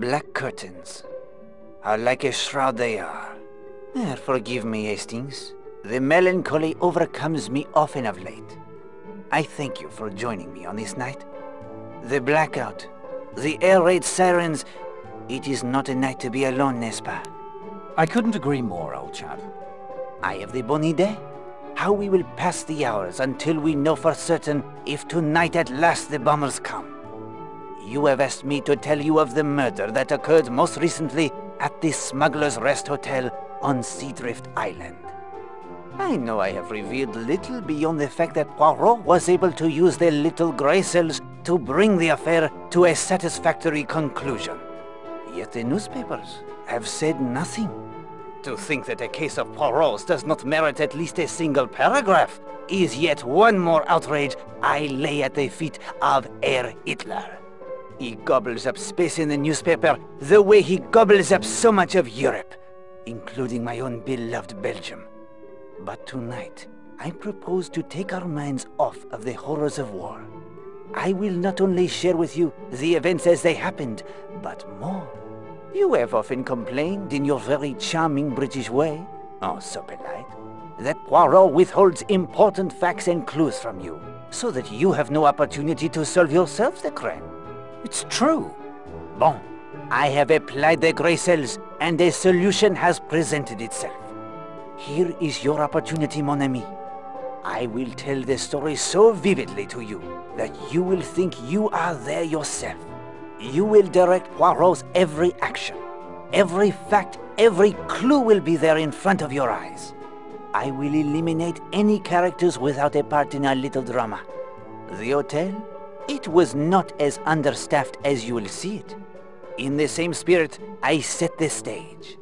Black curtains are like a shroud they are. Forgive me, Hastings. The melancholy overcomes me often of late. I thank you for joining me on this night. The blackout, the air raid sirens, it is not a night to be alone, n'est-ce pas? I couldn't agree more, old chap. I have the bonne idée. How we will pass the hours until we know for certain if tonight at last the bombers come. You have asked me to tell you of the murder that occurred most recently at the Smuggler's Rest Hotel on Seadrift Island. I know I have revealed little beyond the fact that Poirot was able to use the little grey cells to bring the affair to a satisfactory conclusion. Yet the newspapers have said nothing. To think that a case of Poirot's does not merit at least a single paragraph is yet one more outrage I lay at the feet of Herr Hitler. He gobbles up space in the newspaper the way he gobbles up so much of Europe, including my own beloved Belgium. But tonight, I propose to take our minds off of the horrors of war. I will not only share with you the events as they happened, but more. You have often complained in your very charming British way, oh so polite, that Poirot withholds important facts and clues from you, so that you have no opportunity to solve yourselves the crime. It's true. Bon, I have applied the grey cells, and a solution has presented itself. Here is your opportunity, mon ami. I will tell the story so vividly to you that you will think you are there yourself. You will direct Poirot's every action. Every fact, every clue will be there in front of your eyes. I will eliminate any characters without a part in our little drama. The hotel? It was not as understaffed as you will see it. In the same spirit, I set the stage.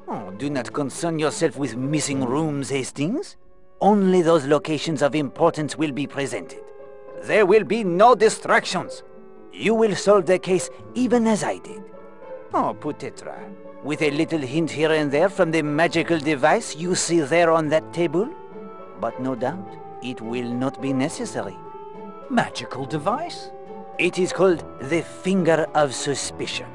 Oh, do not concern yourself with missing rooms, Hastings. Only those locations of importance will be presented. There will be no distractions. You will solve the case even as I did. Oh, peut-être, with a little hint here and there from the magical device you see there on that table. But no doubt, it will not be necessary. Magical device? It is called the Finger of Suspicion.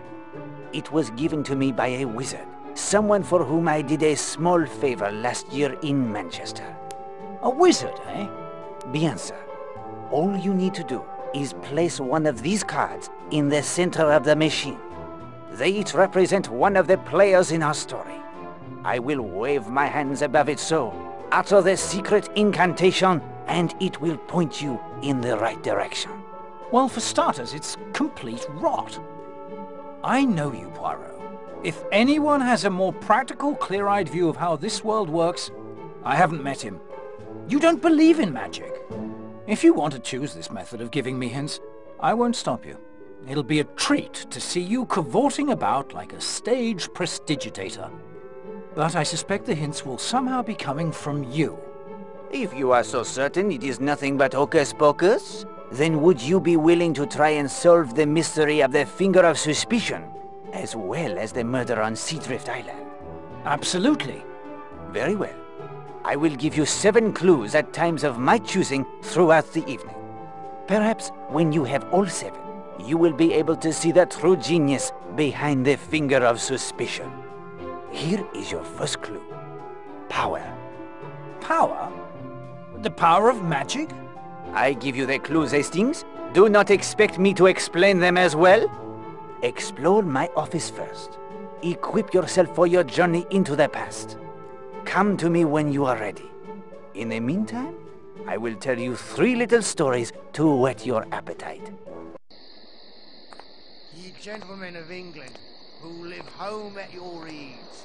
It was given to me by a wizard, someone for whom I did a small favor last year in Manchester. A wizard, eh? Bien, sir. All you need to do is place one of these cards in the center of the machine. They each represent one of the players in our story. I will wave my hands above it so, utter the secret incantation, and it will point you in the right direction. Well, for starters, it's complete rot. I know you, Poirot. If anyone has a more practical, clear-eyed view of how this world works, I haven't met him. You don't believe in magic. If you want to choose this method of giving me hints, I won't stop you. It'll be a treat to see you cavorting about like a stage prestidigitator. But I suspect the hints will somehow be coming from you. If you are so certain it is nothing but hocus pocus, then would you be willing to try and solve the mystery of the Finger of Suspicion, as well as the murder on Seadrift Island? Absolutely. Very well. I will give you 7 clues at times of my choosing throughout the evening. Perhaps when you have all 7, you will be able to see the true genius behind the Finger of Suspicion. Here is your first clue. Power. Power? The power of magic? I give you the clues, Hastings. Do not expect me to explain them as well. Explore my office first. Equip yourself for your journey into the past. Come to me when you are ready. In the meantime, I will tell you 3 little stories to whet your appetite. Ye gentlemen of England, who live home at your ease,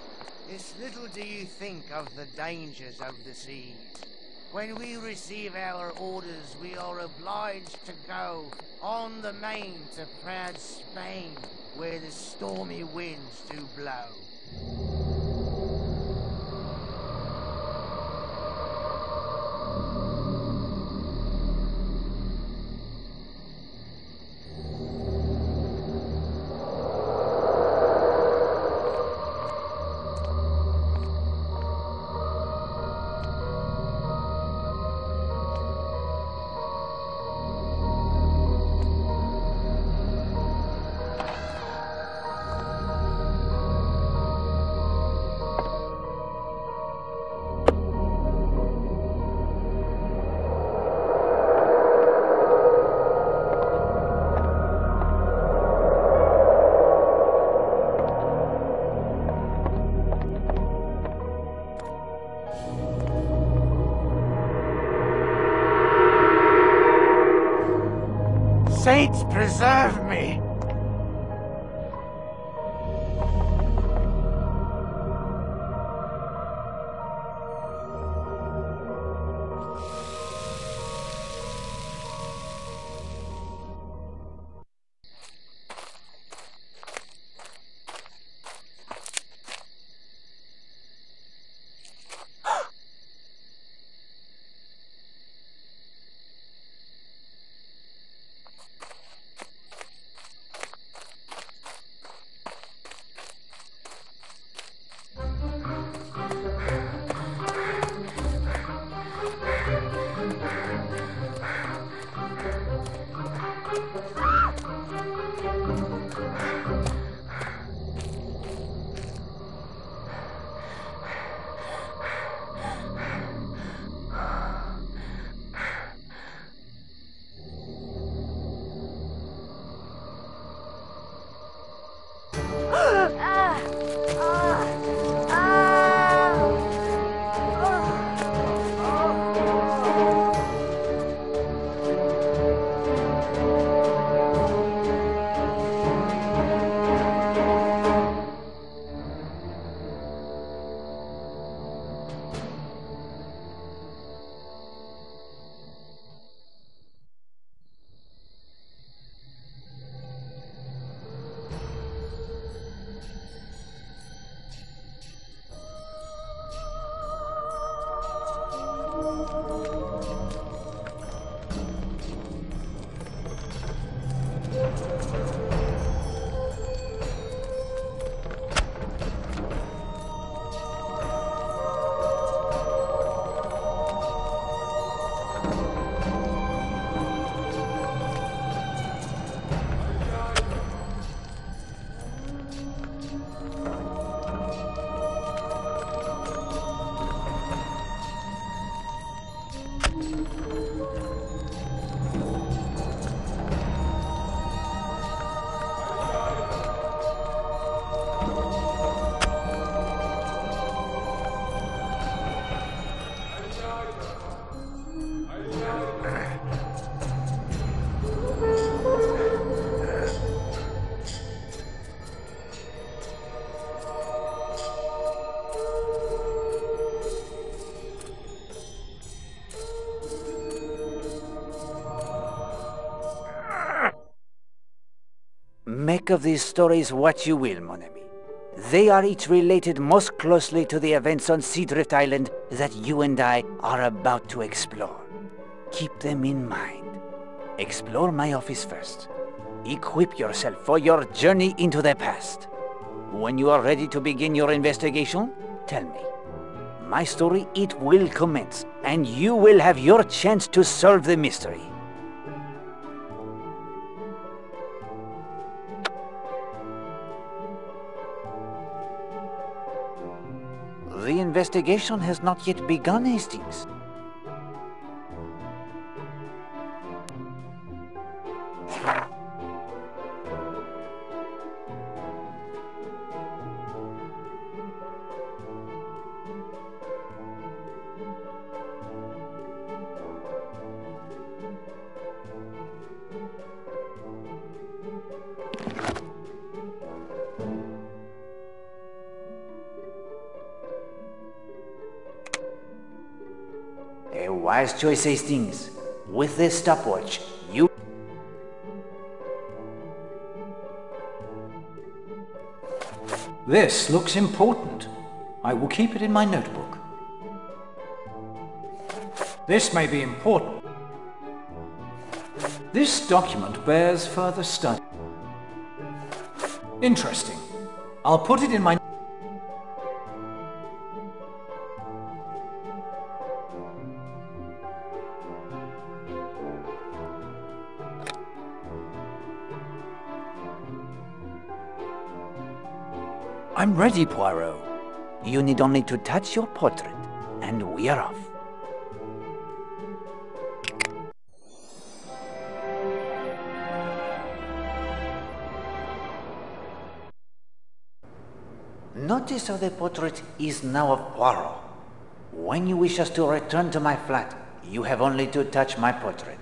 it's little do you think of the dangers of the seas. When we receive our orders, we are obliged to go on the main to proud Spain, where the stormy winds do blow. saints preserve me! Make of these stories what you will, mon ami. They are each related most closely to the events on Seadrift Island that you and I are about to explore. Keep them in mind. Explore my office first. Equip yourself for your journey into the past. When you are ready to begin your investigation, tell me. My story, it will commence, and you will have your chance to solve the mystery. The investigation has not yet begun, Hastings. A wise choice, Hastings. With this stopwatch, you... This looks important. I will keep it in my notebook. This may be important. This document bears further study. Interesting. I'll put it in my... I'm ready, Poirot. You need only to touch your portrait, and we are off. Notice how the portrait is now of Poirot. When you wish us to return to my flat, you have only to touch my portrait.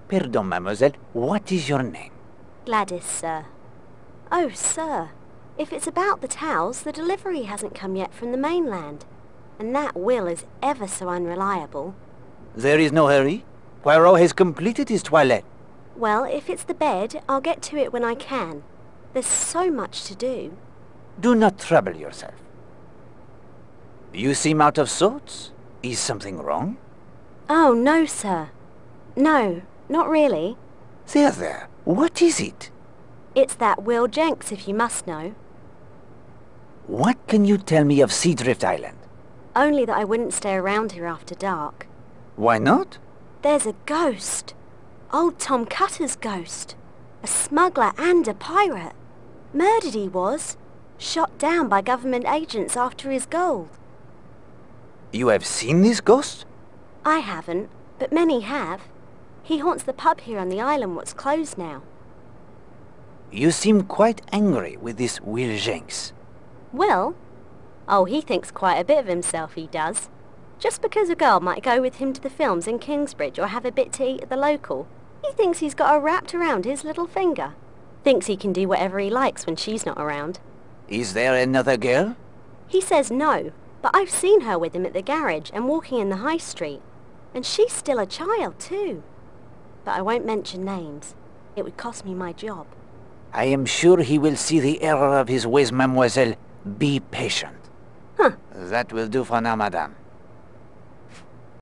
Pardon, mademoiselle, what is your name? Gladys, sir. Oh, sir, if it's about the towels, the delivery hasn't come yet from the mainland. And that will is ever so unreliable. There is no hurry. Poirot has completed his toilette. Well, if it's the bed, I'll get to it when I can. There's so much to do. Do not trouble yourself. You seem out of sorts. Is something wrong? Oh, no, sir. No, not really. There. What is it? It's that Will Jenks, if you must know. What can you tell me of Seadrift Island? Only that I wouldn't stay around here after dark. Why not? There's a ghost. Old Tom Cutter's ghost. A smuggler and a pirate. Murdered he was. Shot down by government agents after his gold. You have seen this ghost? I haven't, but many have. He haunts the pub here on the island what's closed now. You seem quite angry with this Will Jenks. Will? Oh, he thinks quite a bit of himself, he does. Just because a girl might go with him to the films in Kingsbridge or have a bit to eat at the local, he thinks he's got her wrapped around his little finger. Thinks he can do whatever he likes when she's not around. Is there another girl? He says no, but I've seen her with him at the garage and walking in the high street. And she's still a child, too. But I won't mention names. It would cost me my job. I am sure he will see the error of his ways, mademoiselle. Be patient. Huh. That will do for now, madame.